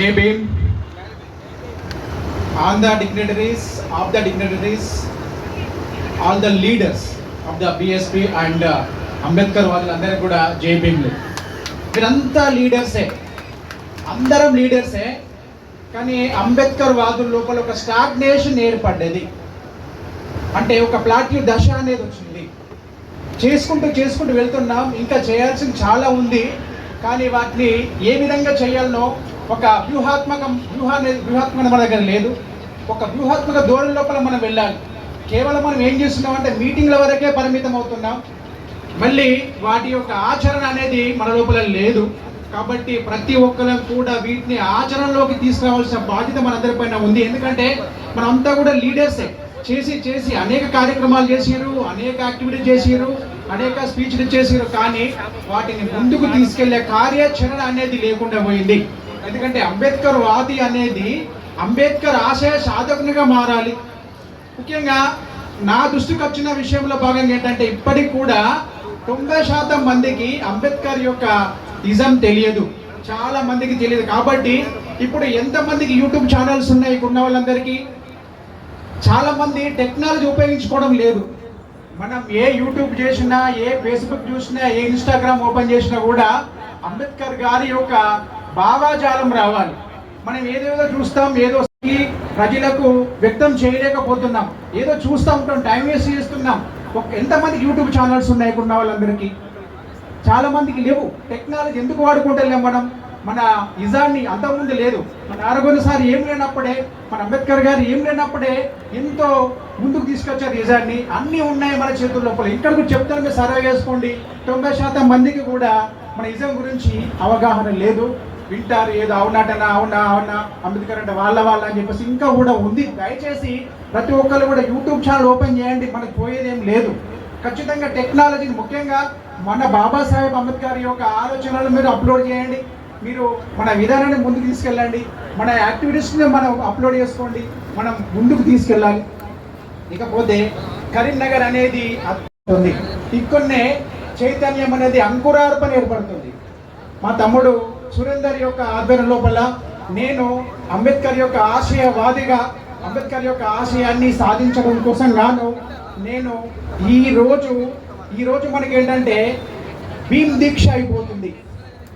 Jai Bhim, all the dignitaries, all the leaders of the BSP and Ambedkar వాళ్ళందరూ కూడా జై భీమ్లు. మీరంతా లీడర్సే, అందరం లీడర్సే. కానీ అంబేద్కర్ వాదుల లోపల ఒక స్టాగ్నేషన్ ఏర్పడ్డది. అంటే ఒక ప్లాట్యూ దశ అనేది వచ్చింది. చేసుకుంటూ వెళ్తున్నాం. ఇంకా చేయాల్సింది చాలా ఉంది. కానీ వాటిని ఏ విధంగా చేయాలనో ఒక వ్యూహాత్మక మన దగ్గర లేదు. ఒక వ్యూహాత్మక ధోరణి లోపల మనం వెళ్ళాలి. కేవలం మనం ఏం చేస్తున్నాం అంటే మీటింగ్ల వరకే పరిమితం అవుతున్నాం. మళ్ళీ వాటి యొక్క ఆచరణ అనేది మన లోపల లేదు. కాబట్టి ప్రతి ఒక్కరం కూడా వీటిని ఆచరణలోకి తీసుకురావాల్సిన బాధ్యత మనందరిపైన ఉంది. ఎందుకంటే మనంతా కూడా లీడర్సే. చేసి అనేక కార్యక్రమాలు చేసిరు, అనేక యాక్టివిటీస్ చేసిరు, అనేక స్పీచ్లు చేసిరు. కానీ వాటిని ముందుకు తీసుకెళ్లే కార్యాచరణ అనేది లేకుండా పోయింది. ఎందుకంటే అంబేద్కర్ వాది అనేది అంబేద్కర్ ఆశయ సాధకునిగా మారాలి. ముఖ్యంగా నా దృష్టికి వచ్చిన విషయంలో భాగంగా ఏంటంటే ఇప్పటికి కూడా 90% మందికి అంబేద్కర్ యొక్క నిజం తెలియదు, చాలా మందికి తెలియదు. కాబట్టి ఇప్పుడు ఎంతమందికి యూట్యూబ్ ఛానల్స్ ఉన్నాయి ఉన్న వాళ్ళందరికీ? చాలా మంది టెక్నాలజీ ఉపయోగించుకోవడం లేదు. మనం ఏ యూట్యూబ్ చేసినా, ఏ ఫేస్బుక్ చూసినా, ఏ ఇన్స్టాగ్రామ్ ఓపెన్ చేసినా కూడా అంబేద్కర్ గారి యొక్క భావాజాలం రావాలి. మనం ఏదేదో చూస్తాం, ఏదో ప్రజలకు వ్యక్తం చేయలేకపోతున్నాం, ఏదో చూస్తూ ఉంటాం, టైం వేస్ట్ చేస్తున్నాం. ఎంతమందికి యూట్యూబ్ ఛానల్స్ ఉన్నాయి ఉన్న వాళ్ళందరికీ? చాలా మందికి లేవు. టెక్నాలజీ ఎందుకు వాడుకుంటలేం మనం? మన నిజాన్ని అంతకుముందు లేదు. మన ఆరోగ్య సార్ ఏం లేనప్పుడే, మన అంబేద్కర్ గారు ఏం లేనప్పుడే ఎంతో ముందుకు తీసుకొచ్చారు నిజాన్ని. అన్నీ ఉన్నాయి మన చేతుల లోపల. ఇక్కడ కూడా చెప్తాను, మీరు సర్వే చేసుకోండి. 90% మందికి కూడా మన నిజం గురించి అవగాహన లేదు. వింటారు ఏదో అవునా అంబేద్కర్ అంటే వాళ్ళ అని చెప్పేసి ఇంకా కూడా ఉంది. దయచేసి ప్రతి ఒక్కరు కూడా యూట్యూబ్ ఛానల్ ఓపెన్ చేయండి. మనకు పోయేదేం లేదు. ఖచ్చితంగా టెక్నాలజీని, ముఖ్యంగా మన బాబాసాహెబ్ అంబేద్కర్ యొక్క ఆలోచనలు మీరు అప్లోడ్ చేయండి. మీరు మన విధానాన్ని ముందుకు తీసుకెళ్ళండి. మన యాక్టివిటీస్ని మనం అప్లోడ్ చేసుకోండి. మనం ముందుకు తీసుకెళ్ళాలి. ఇకపోతే కరీంనగర్ అనేది ఉంది. ఇక్కడనే చైతన్యం అనేది అంకురార్పణ ఏర్పడుతుంది. మా తమ్ముడు సురేందర్ యొక్క ఆధ్వర్యం లోపల నేను అంబేద్కర్ యొక్క ఆశయవాదిగా, అంబేద్కర్ యొక్క ఆశయాన్ని సాధించడం కోసం గాను నేను ఈరోజు మనకి ఏంటంటే భీమ్ దీక్ష అయిపోతుంది.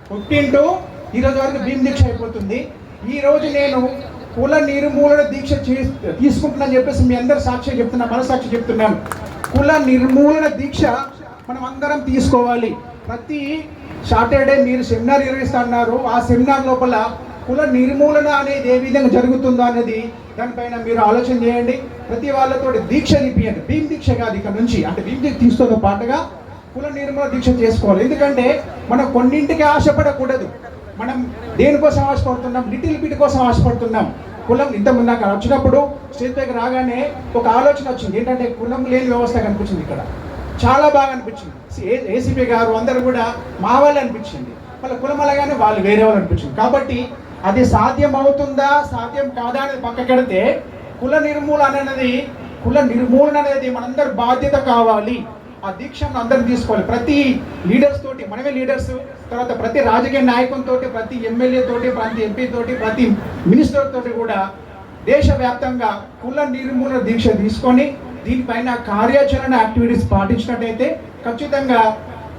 15 ఈరోజు వరకు భీమ్ దీక్ష అయిపోతుంది. ఈరోజు నేను కుల నిర్మూలన దీక్ష తీసుకుంటున్నాను చెప్పేసి మీ అందరు సాక్షి చెప్తున్నా, మనసాక్షి చెప్తున్నాను. కుల నిర్మూలన దీక్ష మనం అందరం తీసుకోవాలి. ప్రతి సాటర్డే మీరు సెమినార్ నిర్వహిస్తున్నారు. ఆ సెమినార్ లోపల కుల నిర్మూలన అనేది ఏ విధంగా జరుగుతుందో అనేది దానిపైన మీరు ఆలోచన చేయండి. ప్రతి వాళ్ళతో దీక్ష తీపియండి. భీమ్ దీక్ష కాదు, ఇక్కడ నుంచి అంటే భీమ్ దీక్ష తీసుకోతో పాటుగా కుల నిర్మూలన దీక్ష చేసుకోవాలి. ఎందుకంటే మనం కొన్నింటికి ఆశపడకూడదు. మనం దేనికోసం ఆశపడుతున్నాం? లిటిల్ బిట్ కోసం ఆశపడుతున్నాం. కులం ఇంతకుముందు నాకు వచ్చినప్పుడు స్టేజ్ పైకి రాగానే ఒక ఆలోచన వచ్చింది. ఏంటంటే కులం లేని వ్యవస్థ కనిపించింది. ఇక్కడ చాలా బాగా అనిపించింది. ఏసీపీ గారు అందరూ కూడా మా వాళ్ళు అనిపించింది. వాళ్ళ కులం అలాగానే వాళ్ళు వేరే వాళ్ళు అనిపించింది. కాబట్టి అది సాధ్యం అవుతుందా, సాధ్యం కాదా అనేది పక్కకెడితే కుల నిర్మూలన అనేది మనందరి బాధ్యత కావాలి. ఆ దీక్షను అందరూ తీసుకోవాలి. ప్రతి లీడర్స్ తోటి, మనమే లీడర్స్, తర్వాత ప్రతి రాజకీయ నాయకులతో, ప్రతి ఎమ్మెల్యే తోటి, ప్రతి ఎంపీ తోటి, ప్రతి మినిస్టర్ తోటి కూడా దేశవ్యాప్తంగా కుల నిర్మూలన దీక్ష తీసుకొని దీనిపైన కార్యాచరణ యాక్టివిటీస్ పాటించినట్టయితే ఖచ్చితంగా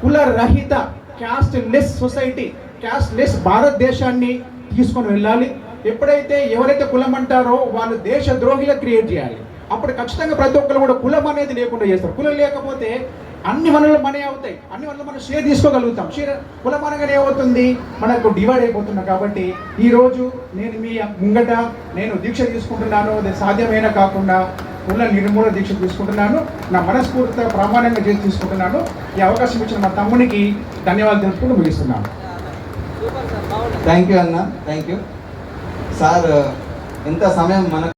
కుల రహిత caste less society, caste less భారతదేశాన్ని తీసుకొని వెళ్ళాలి. ఎప్పుడైతే ఎవరైతే కులం అంటారో వాళ్ళు దేశ ద్రోహిగా క్రియేట్ చేయాలి. అప్పుడు ఖచ్చితంగా ప్రతి ఒక్కరు కూడా కులం అనేది లేకుండా చేస్తారు. కులం లేకపోతే అన్ని వనరులు మనే అవుతాయి. అన్ని వనరులు మనం షేర్ తీసుకోగలుగుతాం. కులం అనగానే ఏమవుతుంది? మనకు డివైడ్ అయిపోతున్నాం. కాబట్టి ఈరోజు నేను మీ ముంగట నేను దీక్ష తీసుకుంటున్నాను. అది సాధ్యమైన కాకుండా కుల నిర్మూలన దీక్ష తీసుకుంటున్నాను. నా మనస్ఫూర్తిగా ప్రామాణ్యంగా చేసి తీసుకుంటున్నాను. ఈ అవకాశం ఇచ్చిన మా తమ్మునికి ధన్యవాదాలు తెలుపుకుంటూ ముగిస్తున్నాను. థ్యాంక్ యూ అన్న, థ్యాంక్ యూ సార్. ఎంత సమయం మనకు